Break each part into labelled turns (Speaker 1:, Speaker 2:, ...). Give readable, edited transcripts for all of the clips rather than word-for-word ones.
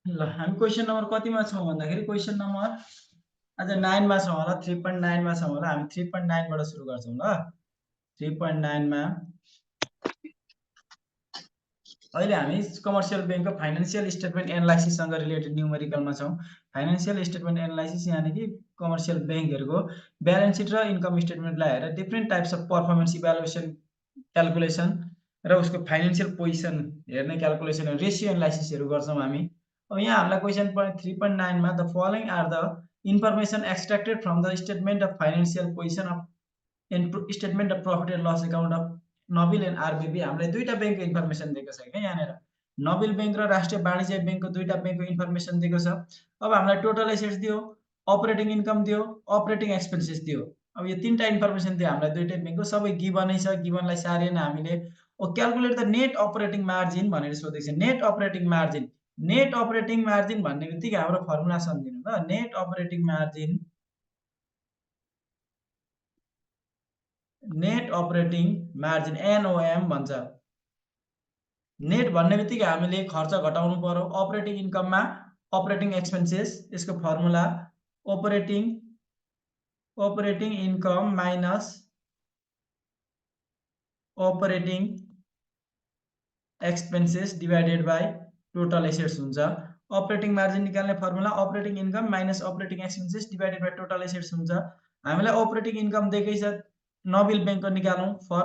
Speaker 1: ल हामी question number कतिमा छौँ भन्दाखेरि क्वेशन नम्बर आज 9 मा छौँ होला 3.9 मा छौँ होला हामी 3.9 बाट सुरु गर्छौँ ल 3.9 मा अहिले हामी कमर्सियल बैंकको फाइनान्शियल स्टेटमेन्ट एनालाइसिस सँग रिलेटेड न्यूमेरिकलमा छौँ। फाइनान्शियल स्टेटमेन्ट एनालाइसिस यानी कि कमर्सियल बैंकहरुको ब्यालेन्स सिट र इन्कम स्टेटमेन्टलाई हेरेर different types of performance evaluation calculation र उसको फाइनान्शियल पोजिसन हेर्ने क्याल्कुलेसन रेशियो एनालाइसिसहरु गर्छौँ हामी। अब यहाँ हामीलाई क्वेशन 3.9 मा the following are the information extracted from the statement of financial position of and statement of profit and loss account of Nabil and आरबिबी हामीलाई दुईटा बैंकको इन्फर्मेसन दिएको छ के यहाँनेर नबिल बैंक र राष्ट्रिय वाणिज्य बैंकको दुईटा बैंकको इन्फर्मेसन दिएको छ। अब हामीलाई टोटल एसेट्स दियो, अपरेटिङ इन्कम दियो, अपरेटिङ एक्सपेन्सेस दियो। अब यो तीनटा इन्फर्मेसन दियो हामीलाई दुईटै बैंकको सबै गिभनै छ। गिभनलाई सारेन हामीले calculate the net operating margin भनेर सोधेको छ। Net operating margin, net operating margin भन्ने बित्तिकै हाम्रो फर्मुला सम्झिनु ल। Net operating margin, net operating margin NOM भन्छ। नेट भन्ने बित्तिकै हामीले खर्च घटाउनु पर्यो। अपरेटिङ इन्कममा अपरेटिङ एक्सपेन्सेस, यसको formula operating income minus operating expenses divided by total assets हुन्छ। अपरेटिङ मार्जिन निकाल्ने formula operating income minus operating expenses divided by total assets हुन्छ। हामीलाई अपरेटिङ इन्कम दिएकै छ, नबिल बैंकको निकालौं। फर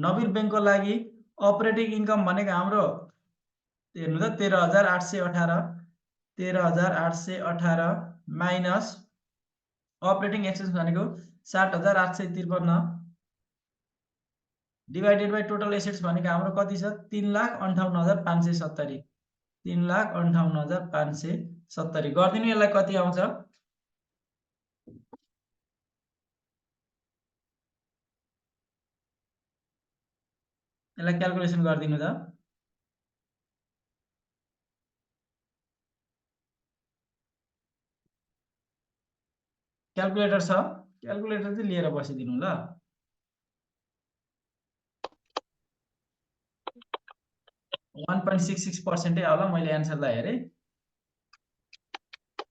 Speaker 1: नबिल बैंकको लागि अपरेटिङ इन्कम भनेको हाम्रो हेर्नु त 13,818 13,818 माइनस अपरेटिङ एक्सपेन्स भनेको 60,853 डिभाइडेड बाइ टोटल एसेट्स भनेको हाम्रो कति छ 3,58,570 3,58,570 गर्दिनु यसलाई कति आउँछ यसलाई क्याल्कुलेसन गर्दिनु त क्याल्कुलेटर छ क्याल्कुलेटर चाहिँ लिएर बसिदिनु ल 1.66% होला मैले एन्सरलाई हेरे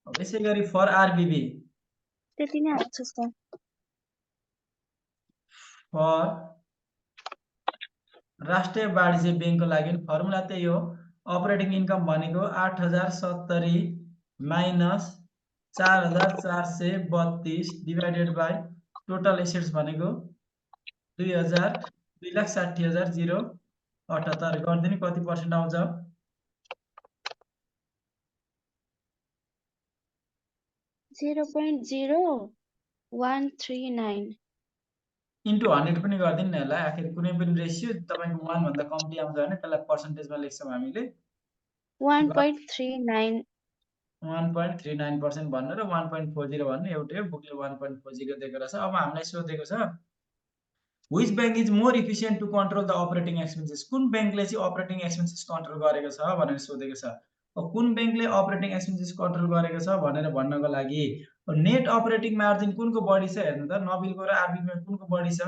Speaker 1: अब यसै गरी फर आरबिबी
Speaker 2: त्यति नै आउँछ सर
Speaker 1: फर राष्ट्रिय वाणिज्य बैंकको लागि फर्मुला त्यही हो अपरेटिङ इन्कम भनेको 8,070 minus 4,432 divided by total assets भनेको 2,60,078 गर्दिनु कति पर्सेन्ट आउँछ
Speaker 2: 0.0139
Speaker 1: इन्टु 100 पनि गर्दिनु न यसलाई आखिर कुनै पनि रेशियो तपाईको 1 भन्दा कम्ती आउँछ भने त्यसलाई पर्सेन्टेजमा लेख्छौं हामीले
Speaker 2: 1.39
Speaker 1: 1.39% भन्नु र 1.40 भन्नु एउटै हो बुकले 1.40 दिएको रहेछ अब हामीलाई सोधेको छ which bank is more efficient to control the operating expenses कुन बैंकले चाहिँ अपरेटिङ एक्सपेन्सेस कन्ट्रोल गरेको छ भनेर सोधेको छ अब कुन बैंकले अपरेटिङ एक्सपेन्सेस कन्ट्रोल गरेको छ भनेर भन्नको लागि नेट अपरेटिङ मार्जिन कुनको बढी छ हेर्नु त नबिलको र आरबिबीमा कुनको बढी छ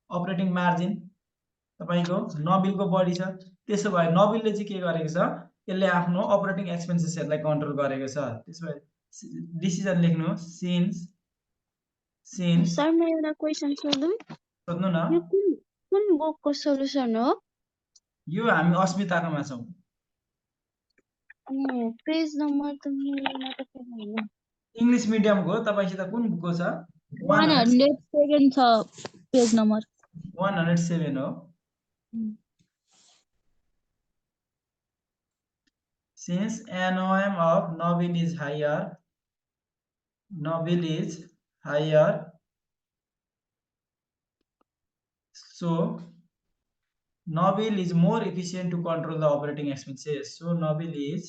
Speaker 1: अपरेटिङ मार्जिन तपाईको नबिलको बढी छ त्यसो भए नबिलले चाहिँ के गरेको छ यसले आफ्नो अपरेटिङ एक्सपेन्सेसहरुलाई कन्ट्रोल गरेको छ त्यसो भए डिसिजन लेख्नु सिन्स
Speaker 2: सर म एउटा क्वेशन सोधौं
Speaker 1: सोध्नु न
Speaker 2: यो कुन बुकको सोलुसन हो
Speaker 1: यो हामी अस्मिताकोमा छौं
Speaker 2: अनि पेज नम्बर त मेरोमा त छैन
Speaker 1: इंग्लिश मिडियमको हो तपाईसित कुन बुकको छ
Speaker 2: 107 छ पेज नम्बर
Speaker 1: 107 हो since NOM of Nobil is higher so Nobil is more efficient to control the operating expenses so Nobil is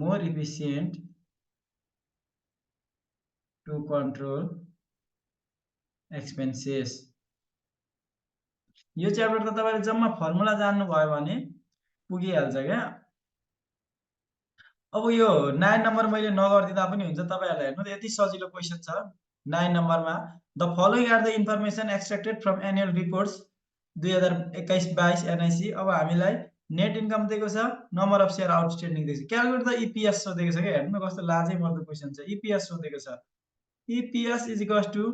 Speaker 1: more efficient to control expenses यो च्याप्टर त तपाईले जम्मा फर्मुला जान्नु भयो भने पुगिहाल्छ क्या अब यो 9 नम्बर मैले नगर्दिदा पनि हुन्छ तपाईहरुलाई हेर्नु यति सजिलो क्वेशन छ 9 नम्बरमा the following are the information extracted from annual reports 2021-22 NIC. अब हामीलाई नेट इन्कम दिएको छ, नम्बर अफ सेयर आउटस्ट्यान्डिङ दिएको छ, क्यालकुलेट द इपिएस सोधेको छ क्या। हेर्नु कस्तो लाजै मर्दो क्वेसन छ। इपिएस सोधेको छ, EPS is equals to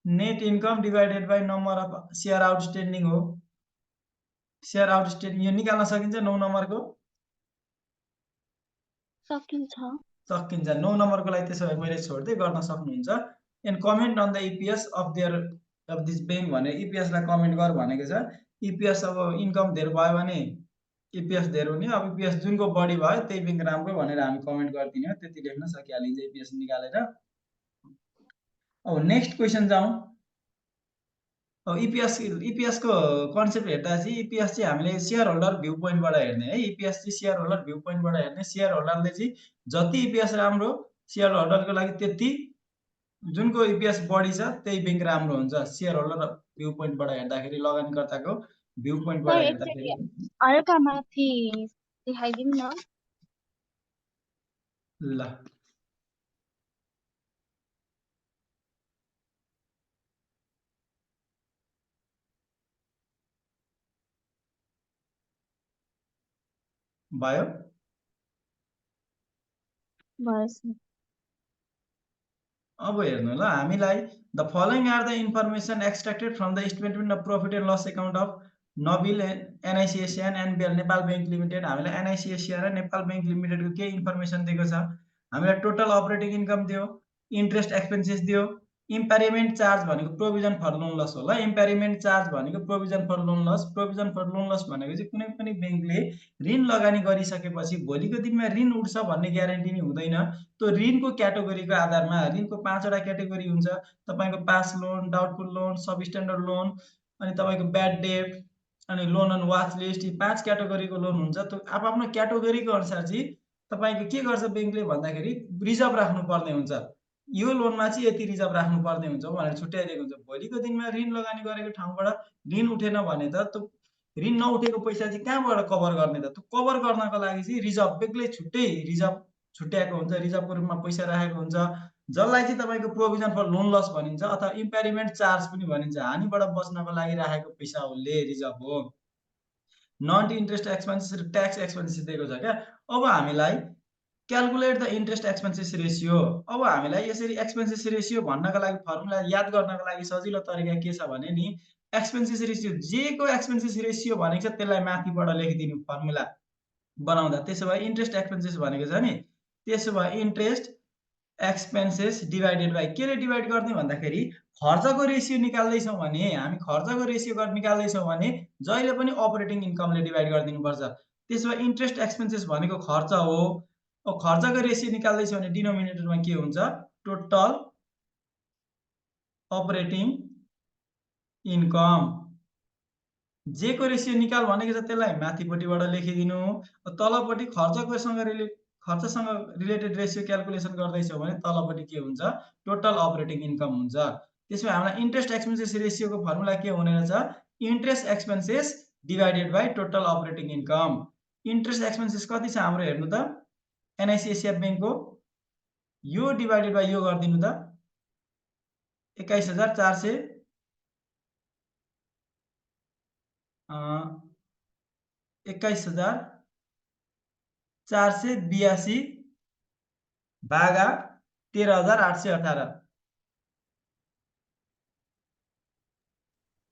Speaker 1: net income divided by number of share outstanding हो। सेयर आउटस्ट्यान्डिङ यो निकाल्न सकिन्छ 9 नम्बरको?
Speaker 2: सकिन्छ।
Speaker 1: 9 नम्बरको लागि त्यसो भए मैले छोड्दै गर्न सक्नुहुन्छ। And comment on the EPS of their of this bank भनेर इपिएस लाई कमेन्ट गर भनेको छ। इपिएस अब इन्कम धेरै भयो भने इपिएस धेरै हुने, अब इपिएस जुनको बढी भयो त्यही बैंक राम्रो भनेर हामी कमेन्ट गरिदिने हो। त्यति लेख्न सकिहालिन्छ इपिएस निकालेर। अब नेक्स्ट क्वेसन जाउँ। अब इपिएस को कन्सेप्ट हेर्दा चाहिँ इपिएस चाहिँ हामीले सेयर होल्डर भ्यू पोइन्टबाट हेर्ने है। इपिएस चाहिँ सेयर होल्डर भ्यू पोइन्टबाट हेर्ने। सेयर होल्डरले चाहिँ जति इपिएस राम्रो सेयर होल्डरको लागि त्यति, जुनको इपिएस बढी छ त्यही बैंक राम्रो हुन्छ। सेयर होल्डर भ्यू पोइन्टबाट हेर्दाखेरि, लगानीकर्ताको भ्यू पोइन्टबाट हेर्दाखेरि।
Speaker 2: हल्का माथि देखाइदिनु न।
Speaker 1: ल भयो? अब हेर्नु ल, हामीलाई the following are the information extracted from the statement of profit and loss account of Nabil NIC Asia and NBL Nepal bank limited. हामीलाई एनआइसी एसिया र नेपाल बैंक लिमिटेडको के इन्फर्मेसन दिएको छ? हामीलाई टोटल अपरेटिङ इन्कम दियो, इन्ट्रेस्ट एक्सपेन्सेस दियो, इम्पेरिमेन्ट चार्ज भनेको प्रोभिजन फर लोन लस हो। ल इम्पेरिमेन्ट चार्ज भनेको provision for loan loss. Provision for loan loss भनेको चाहिँ कुनै पनि बैंकले ऋण लगानी गरिसकेपछि भोलिको दिनमा ऋण उठ्छ भन्ने ग्यारेन्टी नै हुँदैन। त्यो ऋणको क्याटेगोरीको आधारमा, ऋणको 5 वटा क्याटेगोरी हुन्छ। तपाईको pass loan, doubtful loan, substandard loan, अनि तपाईको ब्याड डेट, अनि लोन अन वाच लिस्ट, यी 5 क्याटेगोरीको लोन हुन्छ। त्यो आफ्नो क्याटेगोरीको अनुसार चाहिँ तपाईको के गर्छ बैंकले भन्दाखेरि रिजर्भ राख्नुपर्ने हुन्छ। यो लोनमा चाहिँ यति रिजर्भ राख्नुपर्ने हुन्छ भनेर छुट्याइदिएको हुन्छ। भोलिको दिनमा ऋण लगानी गरेको ठाउँबाट ऋण उठेन भने त त्यो ऋण नउठेको पैसा चाहिँ कहाँबाट कभर गर्ने त? त्यो कभर गर्नको लागि चाहिँ रिजर्भ बेग्लै छुट्टै रिजर्भ छुट्याएको हुन्छ, रिजर्भको रूपमा पैसा राखेको हुन्छ, जसलाई चाहिँ तपाईको प्रोभिजन फर लोन लस भनिन्छ अथवा इम्पेरिमेन्ट चार्ज पनि भनिन्छ। हानिबाट बच्नको लागि राखेको पैसा उसले रिजर्भ हो। नन इन्ट्रेस्ट एक्सपेन्सेस र ट्याक्स एक्सपेन्सेस दिएको छ क्या। अब हामीलाई calculate the interest expenses ratio. अब हामीलाई यसरी एक्सपेन्सेस रेसियो भन्नको लागि, फर्मुला याद गर्नको लागि सजिलो तरिका के छ भने नि, एक्सपेन्सेस रेसियो जे को एक्सपेन्सेस रेसियो भनेको छ त्यसलाई माथिबाट लेखिदिनु फर्मुला बनाउँदा। त्यसो भए इन्ट्रेस्ट एक्सपेन्सेस भनेको छ नि, त्यसो भए इन्ट्रेस्ट एक्सपेन्सेस डिभाइडेड बाई केले डिभाइड गर्ने भन्दाखेरि खर्चको रेसियो निकाल्दैछौँ भने, हामी खर्चको रेसियो निकाल्दैछौँ भने जहिले पनि अपरेटिङ इन्कमले डिभाइड गरिदिनुपर्छ। त्यसो भए इन्ट्रेस्ट एक्सपेन्सेस भनेको खर्च हो। अब खर्चको रेसियो निकाल्दैछ भने डिनोमिनेटरमा के हुन्छ? Total operating income. जे को रेसियो निकाल भनेको छ त्यसलाई माथिपट्टिबाट लेखिदिनु। तलपट्टि खर्चसँग रिलेटेड रेसियो क्यालकुलेसन गर्दैछौँ भने तलपट्टि के हुन्छ? टोटल अपरेटिङ इन्कम हुन्छ। त्यसमा हामीलाई इन्ट्रेस्ट एक्सपेन्सेस रेसियोको फर्मुला के हुने रहेछ? Interest expenses divided by total operating income. Interest expenses कति छ हाम्रो हेर्नु त? एनआइसी एसिया बैंकको यो डिभाइडेड बाई यो गरिदिनु त, 21,400 21,482 भागा 13,818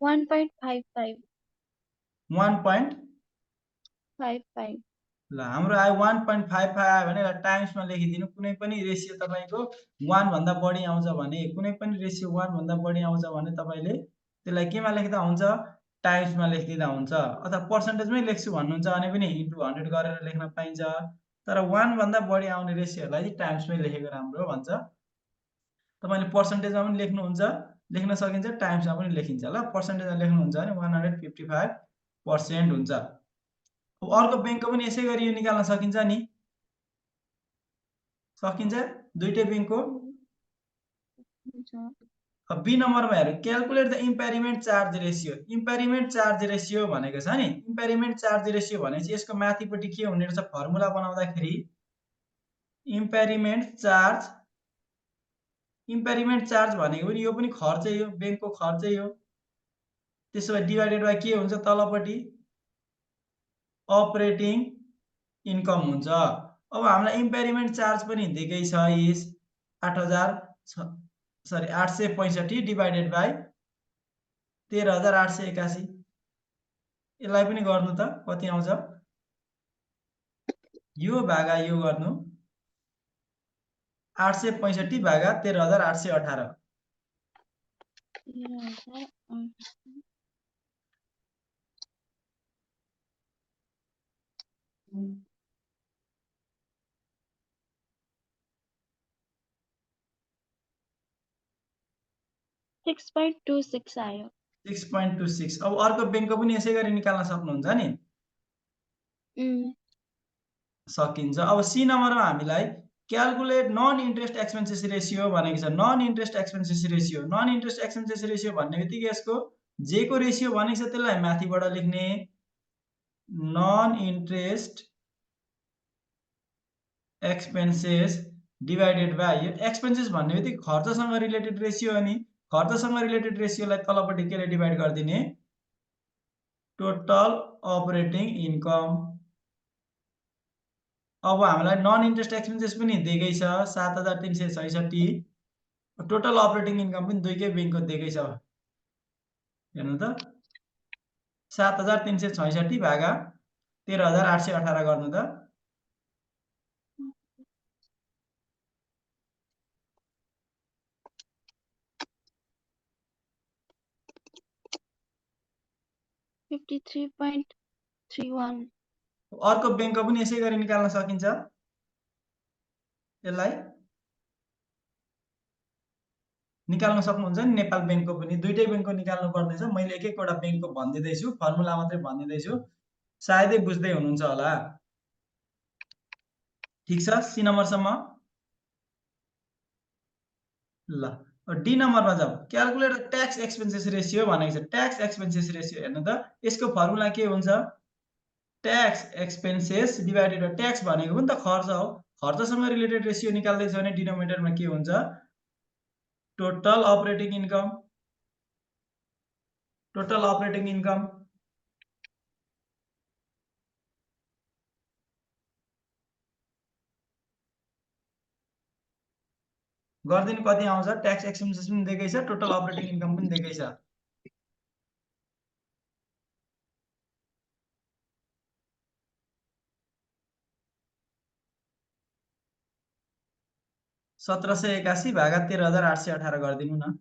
Speaker 2: 1.55
Speaker 1: 1.55 ल हाम्रो आयो 1.55 आयो भने टाइम्समा लेखिदिनु। कुनै पनि रेसियो तपाईको 1 भन्दा बढी आउँछ भने, कुनै पनि रेसियो 1 भन्दा बढी आउँछ भने तपाईले त्यसलाई केमा लेख्दा हुन्छ? टाइम्समा लेखिदिँदा हुन्छ। अथवा पर्सेन्टेजमै लेख्छु भन्नुहुन्छ भने पनि इन्टु 100 गरेर लेख्न पाइन्छ। तर 1 भन्दा बढी आउने रेसियोलाई चाहिँ टाइम्समै लेखेको राम्रो भन्छ। तपाईले पर्सेन्टेजमा पनि लेख्नुहुन्छ, लेख्न सकिन्छ, टाइम्समा पनि लेखिन्छ। ल पर्सेन्टेजमा लेख्नुहुन्छ भने 155% हुन्छ। अब अर्को बैंकको पनि यसै गरी यो निकाल्न सकिन्छ नि? सकिन्छ दुईटै बैंकको। अब बी नम्बरमा हेरौँ, calculate the impairment charge ratio. Impairment charge ratio भनेको छ नि, इम्पेरिमेन्ट चार्ज रेसियो भनेपछि यसको माथिपट्टि के हुने रहेछ? फर्मुला बनाउँदाखेरि इम्पेरिमेन्ट चार्ज इम्पेरिमेन्ट चार्ज भनेको पनि यो पनि खर्चै हो, बैंकको खर्चै हो। त्यसो भए डिभाइडेड बाइ के हुन्छ तलपट्टि अपरेटिङ इन्कम हुन्छ। अब हामीलाई इम्पेरिमेन्ट चार्ज पनि दिएकै छ इस 865 डिभाइडेड बाइ 13,881। यसलाई पनि गर्नु त कति आउँछ यो भागा यो गर्नु 865 भागा 13,818
Speaker 2: 6.26 आयो।
Speaker 1: 6.26। अब अर्को बैंकको पनि यसै गरी निकाल्न सक्नुहुन्छ नि सकिन्छ। अब सी नम्बरमा हामीलाई calculate non interest expenses ratio भनेको छ। Non interest expenses ratio, non interest expenses ratio भन्ने बित्तिकै यसको जे को रेसियो भनेको छ त्यसलाई माथिबाट लेख्ने non interest expenses divided by यो एक्सपेन्सेस भन्ने बित्तिकै खर्चसँग रिलेटेड रेसियो हो नि, खर्चसँग रिलेटेड रेसियोलाई तलपट्टि केले डिभाइड गरिदिने टोटल अपरेटिङ इन्कम। अब हामीलाई नन इन्ट्रेस्ट एक्सपेन्सेस पनि दिएकै छ 7,366। टोटल अपरेटिङ इन्कम पनि दुईकै बैंकको दिएकै छ। हेर्नु त 7,366 भागा 13,818 गर्नु त
Speaker 2: 53.31।
Speaker 1: अर्को बैंकको पनि यसै गरी निकाल्न सकिन्छ। यसलाई निकाल्न सक्नुहुन्छ नि नेपाल बैंकको पनि, दुईटै बैंकको निकाल्नु पर्दैछ। मैले एक एकवटा बैंकको भन्दिदैछु, फर्मुला मात्रै भन्दिदैछु, सायदै बुझ्दै हुनुहुन्छ होला। ठीक छ सी नम्बरसम्म। ल डी नम्बरमा जाऊ। क्याल्कुलेट ट्याक्स एक्सपेन्सेस रेसियो भनेको छ। ट्याक्स एक्सपेन्सेस रेसियो हेर्नु त यसको फर्मुला के हुन्छ tax expenses divided by tax भनेको पनि त खर्च हो, खर्चसँग रिलेटेड रेसियो निकाल्दै छ भने डिनोमिनेटरमा के हुन्छ total operating income. Total operating income गर्दिनु कति आउँछ ट्याक्स एक्सपेन्सेस पनि दिएकै छ, टोटल अपरेटिङ इन्कम पनि दिएकै छ। $1,781 भागा 13,818 गरिदिनु न।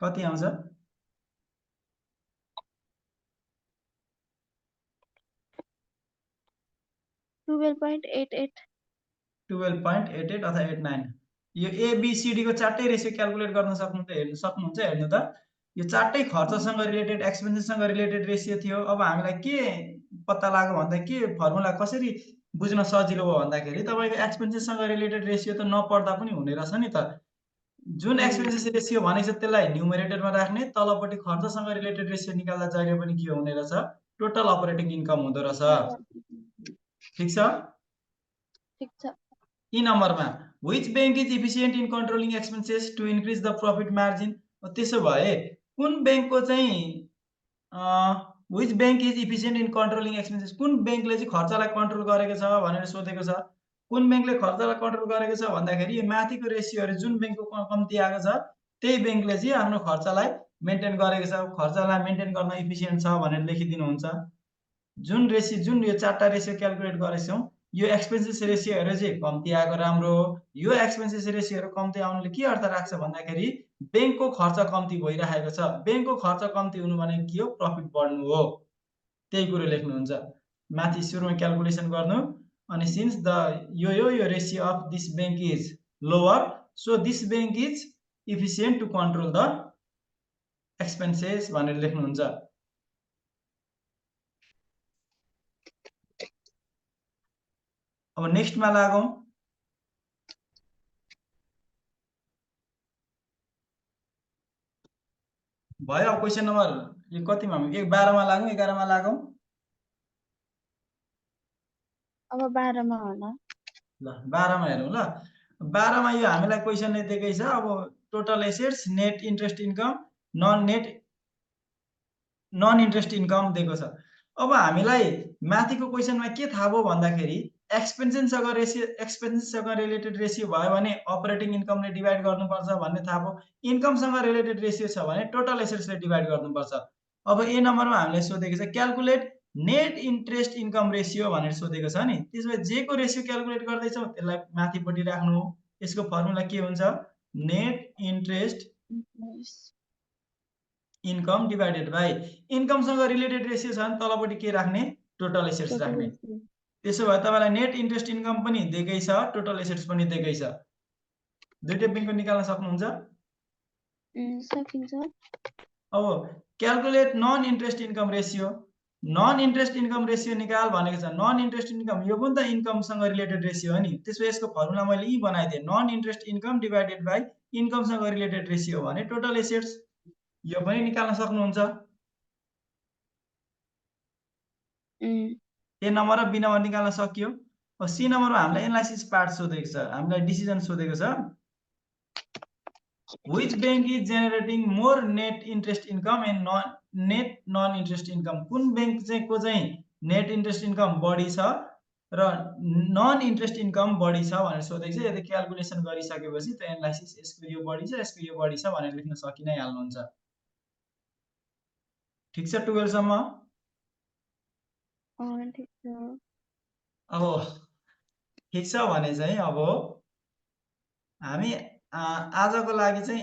Speaker 1: कति आउँछ
Speaker 2: 12.88
Speaker 1: 12.88 अथवा 89। यो एबीसीडी को चारटै रेसियो क्याल्कुलेट गर्न सक्नुहुन्छ। हेर्नु त यो चारटै खर्चसँग रिलेटेड एक्सपेन्सेससँग रिलेटेड रेसियो थियो। अब हामीलाई के पत्ता लाग्यो भन्दा के फर्मुला कसरी बुझ्न सजिलो भयो भन्दाखेरि तपाईको एक्सपेन्सेससँग रिलेटेड रेसियो त नपढ्दा पनि हुने रहेछ नि त। जुन एक्सपेन्सेस रेसियो भनेको छ त्यसलाई न्युमरेटरमा राख्ने, तलपट्टि खर्चसँग रिलेटेड रेसियो निकाल्दा जहिले पनि के हुने रहेछ टोटल अपरेटिङ इन्कम हुँदो रहेछ। ठीक छ। ई नम्बरमा which bank is efficient in controlling expenses to increase the profit margin। त्यसो भए कुन बैंकको चाहिँ which bank is efficient in controlling expenses कुन बैंकले चाहिँ खर्चलाई कन्ट्रोल गरेको छ भनेर सोधेको छ। कुन बैंकले खर्चलाई कन्ट्रोल गरेको छ भन्दाखेरि यो माथिको रेसियोहरु जुन बैंकको कम्ती आएको छ त्यही बैंकले चाहिँ आफ्नो खर्चलाई मेन्टेन गरेको छ, खर्चलाई मेन्टेन गर्न इफिसिएन्ट छ भनेर लेखिदिनुहुन्छ। जुन यो चारटा रेसियो क्याल्कुलेट गरेछौं यो एक्सपेन्सेस रेसियोहरु चाहिँ कम्ती आएको राम्रो हो। यो एक्सपेन्सेस रेसियोहरु कम्ती आउनुले के अर्थ राख्छ भन्दाखेरि बैंकको खर्च कम्ती भइरहेको छ। बैंकको खर्च कम्ती हुनु भनेको के हो प्रफिट बढ्नु हो। त्यही कुरा लेख्नुहुन्छ। माथि सुरुमा क्याल्कुलेसन गर्नु अनि सिन्स द यो ratio of this bank is lower so this bank is efficient to control the expenses भनेर लेख्नुहुन्छ। अब नेक्स्टमा लागौं। भयो। अब क्वेसन नम्बर यो कतिमा हामी 12 मा लागौँ 11 मा लागौँ?
Speaker 2: अब 12 मा होला।
Speaker 1: ल 12 मा हेरौँ ल। 12 मा यो हामीलाई क्वेसनले दिएकै छ अब total assets, net interest income, non interest income दिएको छ। अब हामीलाई माथिको क्वेसनमा के थाहा भयो भन्दाखेरि एक्सपेन्सनसँग रिलेटेड रेसियो भयो भने अपरेटिङ इन्कमले डिभाइड गर्नुपर्छ भन्ने थाहा भयो। इन्कमसँग रिलेटेड रेसियो छ भने टोटल एसेट्सले डिभाइड गर्नुपर्छ। अब ए नम्बरमा हामीलाई सोधेको छ calculate net interest income ratio भनेर सोधेको छ नि। त्यसो भए जे को रेसियो क्याल्कुलेट गर्दैछौँ त्यसलाई माथिपट्टि राख्नु हो। यसको फर्मुला के हुन्छ? Net interest income divided by इन्कमसँग रिलेटेड रेसियो छ भने तलपट्टि के राख्ने? टोटल एसेट्स राख्ने। त्यसो भए तपाईँलाई नेट इन्ट्रेस्ट इन्कम पनि दिएकै छ, टोटल एसेट्स पनि दिएकै छ। दुईटै बिङको निकाल्न सक्नुहुन्छ?
Speaker 2: सकिन्छ।
Speaker 1: अब calculate non interest income ratio. Non interest income ratio निकाल भनेको छ। नन इन्ट्रेस्ट इन्कम यो पनि त इन्कमसँग रिलेटेड रेसियो हो नि। त्यसो यसको फर्मुला मैले यही बनाइदिएँ। Non interest income divided by इन्कमसँग रिलेटेड रेसियो भने टोटल एसेट्स। यो पनि निकाल्न सक्नुहुन्छ। ए नम्बर र बी नम्बर निकाल्न सकियो। अब सी नम्बरमा हामीलाई एनालाइसिस पार्ट सोधेको छ, हामीलाई डिसिजन सोधेको छ। Which bank is generating more net interest income and net non interest income? कुन बैंक चाहिँ को चाहिँ नेट इन्ट्रेस्ट इन्कम बढी छ र नन इन्ट्रेस्ट इन्कम बढी छ भनेर सोधेको छ। यदि क्याल्कुलेसन गरिसकेपछि त्यो एनालाइसिस यसको यो बढी छ यसको यो बढी छ भनेर लेख्न सकि नै हाल्नुहुन्छ। ठीक छ 12 सम्म?
Speaker 2: ठीक छ।
Speaker 1: अब ठीक छ भने चाहिँ अब हामी आजको लागि चाहिँ